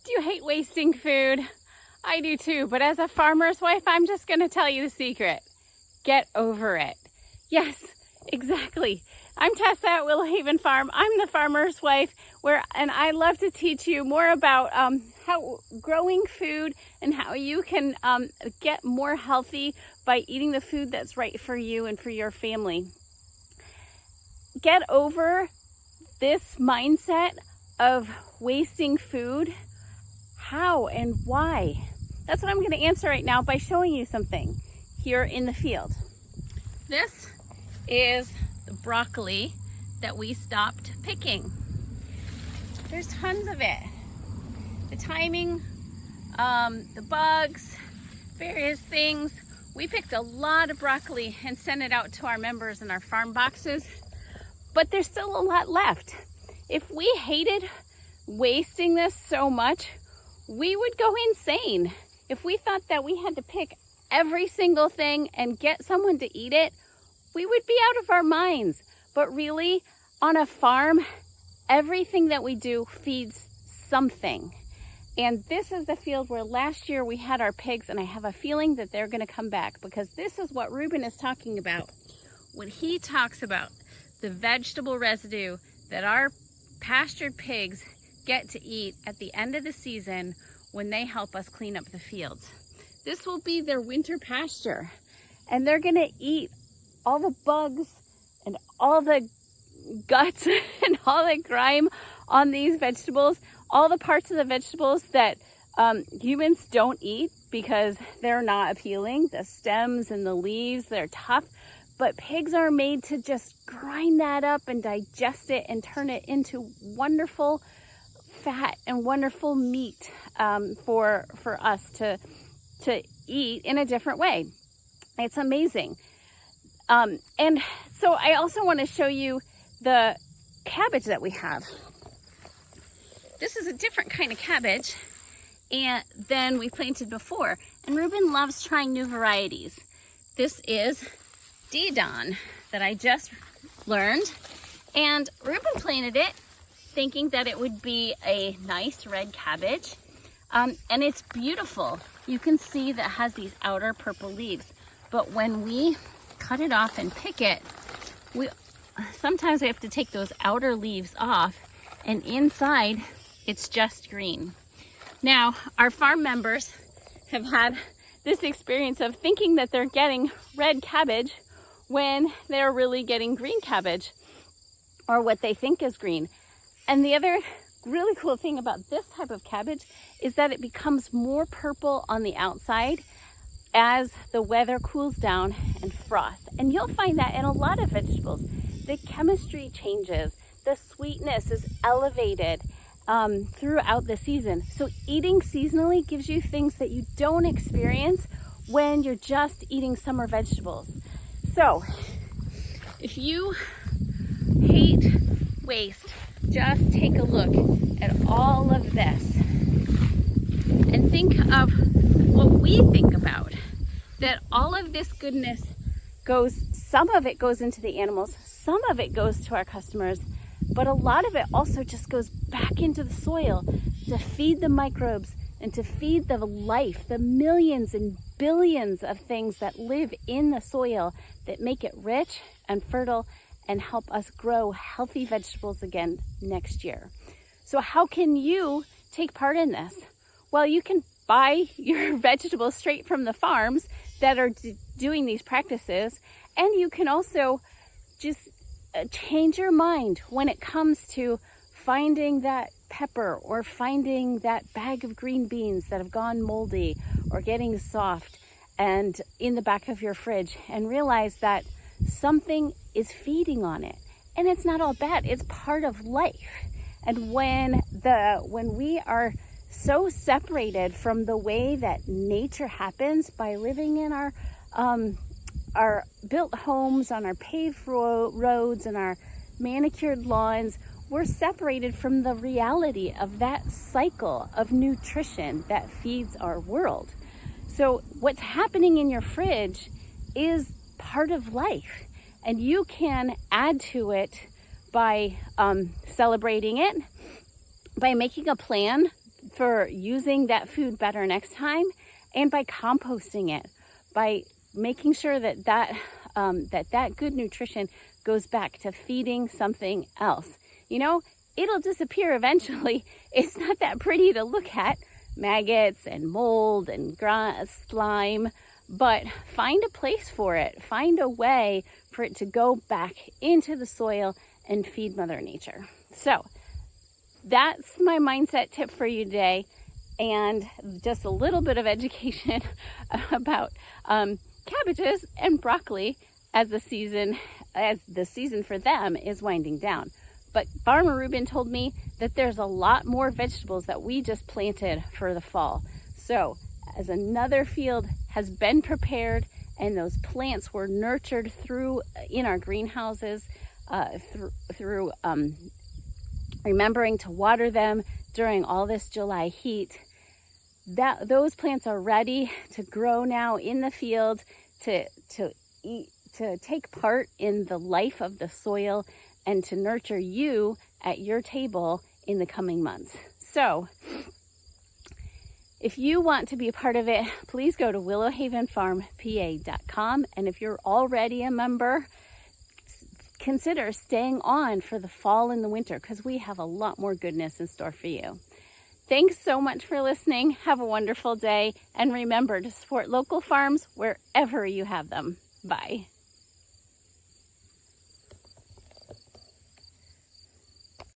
you hate wasting food. I do too, but as a farmer's wife, I'm just going to tell you the secret. Get over it. Yes, exactly. I'm Tessa at Willow Haven Farm. I'm the farmer's wife, and I love to teach you more about how growing food and how you can get more healthy by eating the food that's right for you and for your family. Get over this mindset of wasting food. How and why? That's what I'm going to answer right now by showing you something here in the field. This is the broccoli that we stopped picking. There's tons of it. The timing, the bugs, various things. We picked a lot of broccoli and sent it out to our members in our farm boxes, but there's still a lot left. If we hated wasting this so much, we would go insane. If we thought that we had to pick every single thing and get someone to eat it, we would be out of our minds. But really, on a farm, everything that we do feeds something. And this is the field where last year we had our pigs, and I have a feeling that they're going to come back, because this is what Ruben is talking about when he talks about the vegetable residue that our pastured pigs get to eat at the end of the season when they help us clean up the fields. This will be their winter pasture, and they're going to eat all the bugs and all the guts and all the grime on these vegetables, all the parts of the vegetables that humans don't eat because they're not appealing. The stems and the leaves, they're tough, but pigs are made to just grind that up and digest it and turn it into wonderful fat and wonderful meat for us to eat in a different way. It's amazing. And so I also want to show you the cabbage that we have. This is a different kind of cabbage than we planted before. And Ruben loves trying new varieties. This is Didon that I just learned. And Ruben planted it thinking that it would be a nice red cabbage. And it's beautiful. You can see that it has these outer purple leaves. But when we cut it off and pick it, sometimes we have to take those outer leaves off, and inside it's just green. Now, our farm members have had this experience of thinking that they're getting red cabbage when they're really getting green cabbage, or what they think is green. And the other really cool thing about this type of cabbage is that it becomes more purple on the outside as the weather cools down and frost. And you'll find that in a lot of vegetables. The chemistry changes, the sweetness is elevated throughout the season. So eating seasonally gives you things that you don't experience when you're just eating summer vegetables. So if you hate waste, just take a look at all of this and think of what we think about. That all of this goodness some of it goes into the animals, some of it goes to our customers, but a lot of it also just goes back into the soil to feed the microbes and to feed the life, the millions and billions of things that live in the soil that make it rich and fertile and help us grow healthy vegetables again next year. So how can you take part in this? Well, you can buy your vegetables straight from the farms that are doing these practices, and you can also just change your mind when it comes to finding that pepper or finding that bag of green beans that have gone moldy or getting soft and in the back of your fridge, and realize that something is feeding on it. And it's not all bad, it's part of life. And when we are so separated from the way that nature happens by living in our built homes, on our paved roads and our manicured lawns, we're separated from the reality of that cycle of nutrition that feeds our world. So what's happening in your fridge is part of life, and you can add to it by celebrating it, by making a plan for using that food better next time, and by composting it, by making sure that that good nutrition goes back to feeding something else. You know, it'll disappear eventually. It's not that pretty to look at, maggots and mold and slime, but find a place for it. Find a way for it to go back into the soil and feed Mother Nature. So that's my mindset tip for you today, and just a little bit of education about cabbages and broccoli as the season for them is winding down. But Farmer Ruben told me that there's a lot more vegetables that we just planted for the fall. So as another field has been prepared and those plants were nurtured through in our greenhouses, through remembering to water them during all this July heat, those plants are ready to grow now in the field, to take part in the life of the soil and to nurture you at your table in the coming months. So if you want to be a part of it, please go to willowhavenfarmpa.com. And if you're already a member, consider staying on for the fall and the winter, because we have a lot more goodness in store for you. Thanks so much for listening. Have a wonderful day. And remember to support local farms wherever you have them. Bye.